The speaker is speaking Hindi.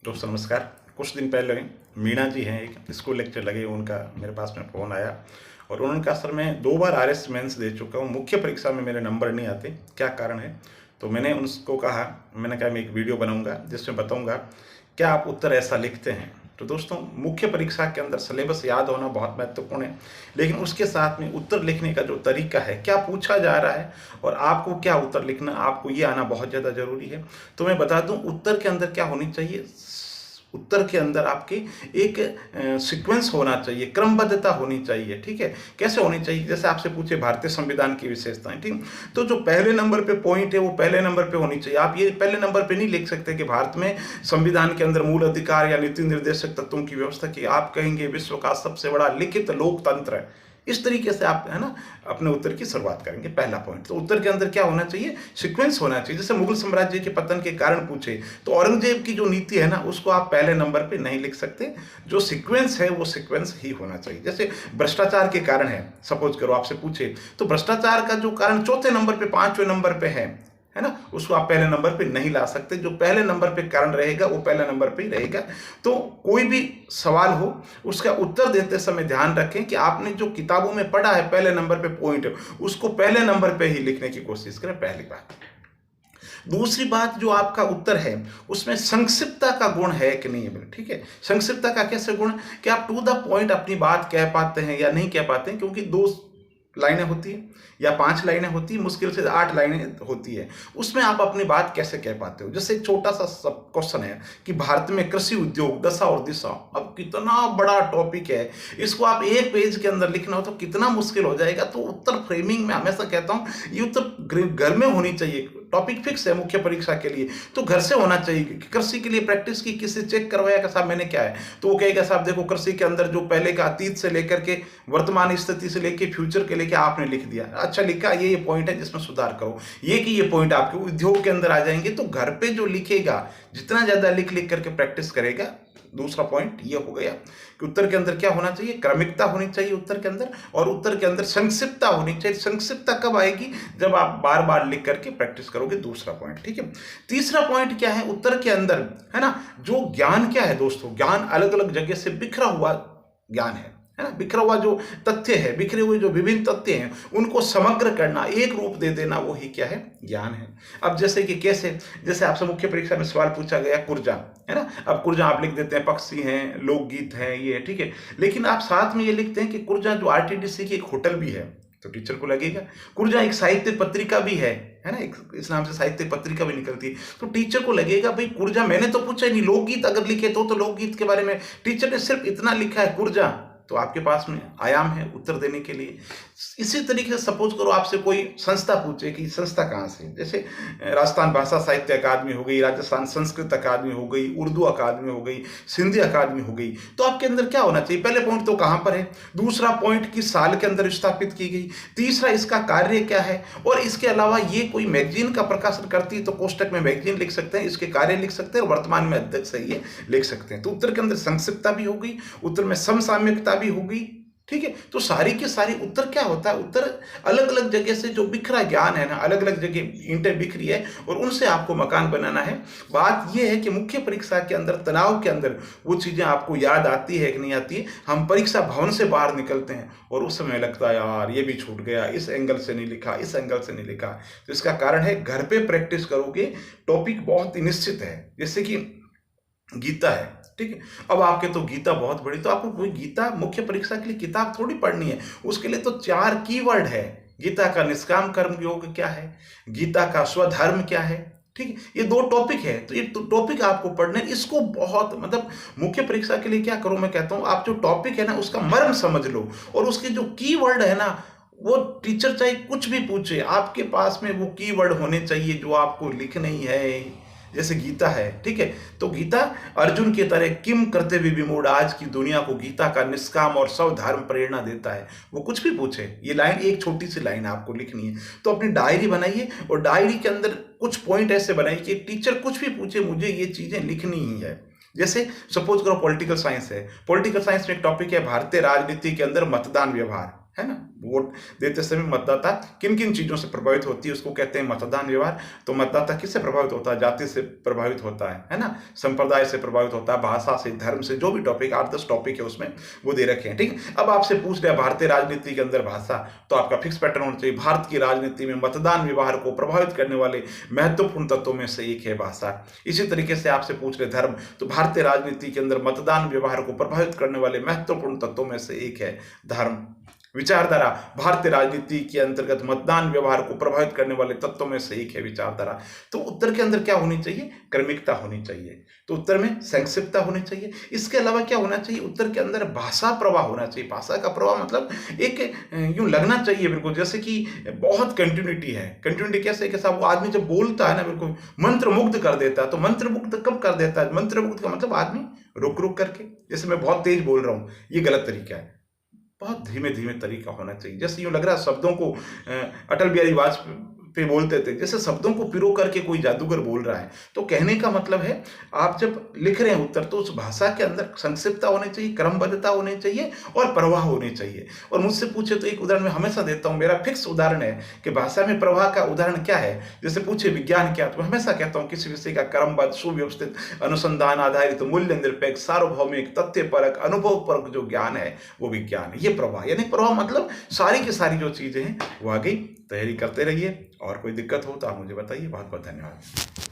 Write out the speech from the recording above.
दोस्तों नमस्कार। कुछ दिन पहले मीणा जी हैं, एक स्कूल लेक्चर लगे, उनका मेरे पास में फ़ोन आया और उन्होंने कहा सर मैं 2 बार आरएस मेंस दे चुका हूँ, मुख्य परीक्षा में मेरे नंबर नहीं आते, क्या कारण है? तो मैंने उनको कहा, मैंने कहा मैं एक वीडियो बनाऊंगा जिसमें बताऊंगा क्या आप उत्तर ऐसा लिखते हैं। तो दोस्तों मुख्य परीक्षा के अंदर सिलेबस याद होना बहुत महत्वपूर्ण है, लेकिन उसके साथ में उत्तर लिखने का जो तरीका है, क्या पूछा जा रहा है और आपको क्या उत्तर लिखना, आपको ये आना बहुत ज़्यादा ज़रूरी है। तो मैं बता दूं उत्तर के अंदर क्या होनी चाहिए। उत्तर के अंदर आपकी एक सीक्वेंस होना चाहिए, क्रमबद्धता होनी चाहिए। ठीक है, कैसे होनी चाहिए? जैसे आपसे पूछे भारतीय संविधान की विशेषताएं, ठीक, तो जो पहले नंबर पे पॉइंट है वो पहले नंबर पे होनी चाहिए। आप ये पहले नंबर पे नहीं लिख सकते कि भारत में संविधान के अंदर मूल अधिकार या नीति निर्देशक तत्वों की व्यवस्था की। आप कहेंगे विश्व का सबसे बड़ा लिखित लोकतंत्र है। इस तरीके से आप है ना अपने उत्तर की शुरुआत करेंगे। पहला पॉइंट, तो उत्तर के अंदर क्या होना चाहिए, सीक्वेंस होना चाहिए। जैसे मुगल साम्राज्य के पतन के कारण पूछे तो औरंगजेब की जो नीति है ना उसको आप पहले नंबर पे नहीं लिख सकते, जो सीक्वेंस है वो सीक्वेंस ही होना चाहिए। जैसे भ्रष्टाचार के कारण है, सपोज करो आपसे पूछे, तो भ्रष्टाचार का जो कारण चौथे नंबर पे, पांचवें नंबर पे है ना, उसको आप पहले नंबर पे नहीं ला सकते। जो पहले नंबर पे कारण रहेगा वो पहले नंबर पे ही रहेगा। तो कोई भी सवाल हो उसका उत्तर देते समय ध्यान रखें कि आपने जो किताबों में पढ़ा है पहले नंबर पे पॉइंट है उसको पहले नंबर पे ही लिखने की कोशिश करें, पहली बात। दूसरी बात, जो आपका उत्तर है उसमें संक्षिप्तता का गुण है कि नहीं है। ठीक है, संक्षिप्तता का कैसे गुण कि आप टू द पॉइंट अपनी बात कह पाते हैं या नहीं कह पाते हैं, क्योंकि 2 लाइनें होती है या 5 लाइनें होती है, मुश्किल से 8 लाइनें होती है, उसमें आप अपनी बात कैसे कह पाते हो। जैसे एक छोटा सा सब क्वेश्चन है कि भारत में कृषि उद्योग दशा और दिशा, अब कितना बड़ा टॉपिक है, इसको आप एक पेज के अंदर लिखना हो तो कितना मुश्किल हो जाएगा। तो उत्तर फ्रेमिंग में हमेशा कहता हूं ये उत्तर घर में होनी चाहिए। टॉपिक फिक्स है मुख्य परीक्षा के लिए तो घर से होना चाहिए। कृषि के लिए प्रैक्टिस की, किसी चेक करवाया कि साहब मैंने क्या है, तो वो कहेगा साहब देखो कृषि के अंदर जो पहले का अतीत से लेकर के वर्तमान स्थिति से लेकर फ्यूचर के लेकर आपने लिख दिया, अच्छा लिखा, ये पॉइंट है जिसमें सुधार करो, ये कि ये पॉइंट आपके उद्योग के अंदर आ जाएंगे। तो घर पे जो लिखेगा, जितना ज्यादा लिख लिख करके प्रैक्टिस करेगा। दूसरा पॉइंट ये हो गया कि उत्तर के अंदर क्या होना चाहिए, क्रमिकता होनी चाहिए उत्तर के अंदर, और उत्तर के अंदर संक्षिप्तता होनी चाहिए। संक्षिप्तता कब आएगी, जब आप बार बार लिख करके प्रैक्टिस करोगे। दूसरा पॉइंट, ठीक है। तीसरा पॉइंट क्या है उत्तर के अंदर, है ना, जो ज्ञान क्या है दोस्तों, ज्ञान अलग अलग जगह से बिखरा हुआ ज्ञान है ना, बिखरा हुआ जो तथ्य है, बिखरे हुए जो विभिन्न तथ्य हैं उनको समग्र करना, एक रूप दे देना, वो ही क्या है, ज्ञान है। अब जैसे कि कैसे, जैसे आपसे मुख्य परीक्षा में सवाल पूछा गया कुर्जा, है ना, अब कुर्जा आप लिख देते हैं पक्षी हैं, लोकगीत है, ये ठीक है, लेकिन आप साथ में ये लिखते हैं कि कुर्जा जो आरटीडीसी की एक होटल भी है, तो टीचर को लगेगा कुर्जा एक साहित्य पत्रिका भी है ना, एक इस नाम से साहित्य पत्रिका भी निकलती है, तो टीचर को लगेगा भाई कुर्जा, मैंने तो पूछा ही नहीं, लोकगीत अगर लिखे तो लोकगीत के बारे में टीचर ने सिर्फ इतना लिखा है कुर्जा, तो आपके पास में आयाम है उत्तर देने के लिए। इसी तरीके से सपोज करो आपसे कोई संस्था पूछे कि संस्था कहाँ से, जैसे राजस्थान भाषा साहित्य अकादमी हो गई, राजस्थान संस्कृत अकादमी हो गई, उर्दू अकादमी हो गई, सिंधी अकादमी हो गई, तो आपके अंदर क्या होना चाहिए, पहले पॉइंट तो कहाँ पर है, दूसरा पॉइंट किस साल के अंदर स्थापित की गई, तीसरा इसका कार्य क्या है, और इसके अलावा ये कोई मैगजीन का प्रकाशन करती है तो कोष्टक में मैगजीन लिख सकते हैं, इसके कार्य लिख सकते हैं, और वर्तमान में अध्यक्ष है ये लिख सकते हैं। तो उत्तर के अंदर संक्षिप्तता भी हो गई, उत्तर में समसामयिकता भी हो गई, ठीक है। तो सारी के सारी उत्तर क्या होता है, उत्तर अलग अलग जगह से जो बिखरा ज्ञान है ना, अलग अलग जगह ईंटें बिखरी है और उनसे आपको मकान बनाना है। बात यह है कि मुख्य परीक्षा के अंदर, तनाव के अंदर वो चीजें आपको याद आती है कि नहीं आती है। हम परीक्षा भवन से बाहर निकलते हैं और उस समय लगता है यार ये भी छूट गया, इस एंगल से नहीं लिखा, इस एंगल से नहीं लिखा। तो इसका कारण है घर पे प्रैक्टिस करोगे, टॉपिक बहुत ही निश्चित है। जैसे कि गीता है, ठीक है, अब आपके तो गीता बहुत बड़ी, तो आपको कोई गीता मुख्य परीक्षा के लिए किताब थोड़ी पढ़नी है, उसके लिए तो 4 कीवर्ड है। गीता का निष्काम कर्म योग क्या है, गीता का स्वधर्म क्या है, ठीक है, ये 2 टॉपिक है। तो ये टॉपिक आपको पढ़ने, इसको बहुत मतलब मुख्य परीक्षा के लिए क्या करो, मैं कहता हूं आप जो टॉपिक है ना उसका मर्म समझ लो, और उसके जो कीवर्ड है ना, वो टीचर चाहे कुछ भी पूछे आपके पास में वो कीवर्ड होने चाहिए जो आपको लिखने ही है। जैसे गीता है, ठीक है, तो गीता अर्जुन की तरह किम करते हुए विमूढ़ आज की दुनिया को गीता का निष्काम और स्वधर्म प्रेरणा देता है। वो कुछ भी पूछे, ये लाइन एक छोटी सी लाइन आपको लिखनी है, तो अपनी डायरी बनाइए और डायरी के अंदर कुछ पॉइंट ऐसे बनाइए कि टीचर कुछ भी पूछे मुझे ये चीजें लिखनी ही है। जैसे सपोज करो पॉलिटिकल साइंस है, पॉलिटिकल साइंस में एक टॉपिक है भारतीय राजनीति के अंदर मतदान व्यवहार, है ना। वोट देते समय मतदाता किन किन चीज़ों से प्रभावित होती है उसको कहते हैं मतदान व्यवहार। तो मतदाता किससे प्रभावित होता है? जाति से प्रभावित होता है ना, संप्रदाय से प्रभावित होता है, भाषा से, धर्म से, जो भी टॉपिक 8-10 टॉपिक है उसमें वो दे रखे हैं। ठीक है, अब आपसे पूछ रहे हैं भारतीय राजनीति के अंदर भाषा, तो आपका फिक्स पैटर्न होना चाहिए। भारत की राजनीति में मतदान व्यवहार को प्रभावित करने वाले महत्वपूर्ण तत्वों में से एक है भाषा। इसी तरीके से आपसे पूछ रहे धर्म, तो भारतीय राजनीति के अंदर मतदान व्यवहार को प्रभावित करने वाले महत्वपूर्ण तत्वों में से एक है धर्म। विचारधारा, भारतीय राजनीति के अंतर्गत मतदान व्यवहार को प्रभावित करने वाले तत्वों में से एक है विचारधारा। तो उत्तर के अंदर क्या होनी चाहिए? क्रमिकता होनी चाहिए। तो उत्तर में संक्षिप्तता होनी चाहिए। इसके अलावा क्या होना चाहिए? उत्तर के अंदर भाषा प्रवाह होना चाहिए। भाषा का प्रवाह मतलब एक यूं लगना चाहिए बिल्कुल जैसे कि बहुत कंटिन्यूटी है। कंटिन्यूटी कैसे कि साहब वो आदमी जब बोलता है ना बिल्कुल मंत्रमुग्ध कर देता है। तो मंत्रमुग्ध कब कर देता है? मंत्रमुग्ध का मतलब आदमी रुक रुक करके, जैसे मैं बहुत तेज बोल रहा हूँ, ये गलत तरीका है। बहुत धीमे धीमे तरीका होना चाहिए। जैसे यूं लग रहा है शब्दों को अटल बिहारी वाजपेयी बोलते थे, जैसे शब्दों को पिरो करके कोई जादूगर बोल रहा है। तो कहने का मतलब है आप जब लिख रहे हैं उत्तर, तो उस भाषा के अंदर संक्षिप्तता होनी चाहिए, क्रमबद्धता होनी चाहिए और प्रवाह होनी चाहिए। और मुझसे पूछे तो एक उदाहरण मैं हमेशा देता हूँ, मेरा फिक्स उदाहरण है कि भाषा में प्रवाह का उदाहरण क्या है। जैसे पूछे विज्ञान क्या, तो मैं हमेशा कहता हूँ किसी विषय का क्रमबद्ध, सुव्यवस्थित, अनुसंधान आधारित, मूल्य निरपेक्ष, सार्वभौमिक, तथ्यपरक, अनुभवपरक जो ज्ञान है वो विज्ञान है। ये प्रवाह, यानी प्रवाह मतलब सारी की सारी जो चीजें हैं वो आगे तैयारी करते रहिए। और कोई दिक्कत हो तो आप मुझे बताइए। बहुत बहुत धन्यवाद।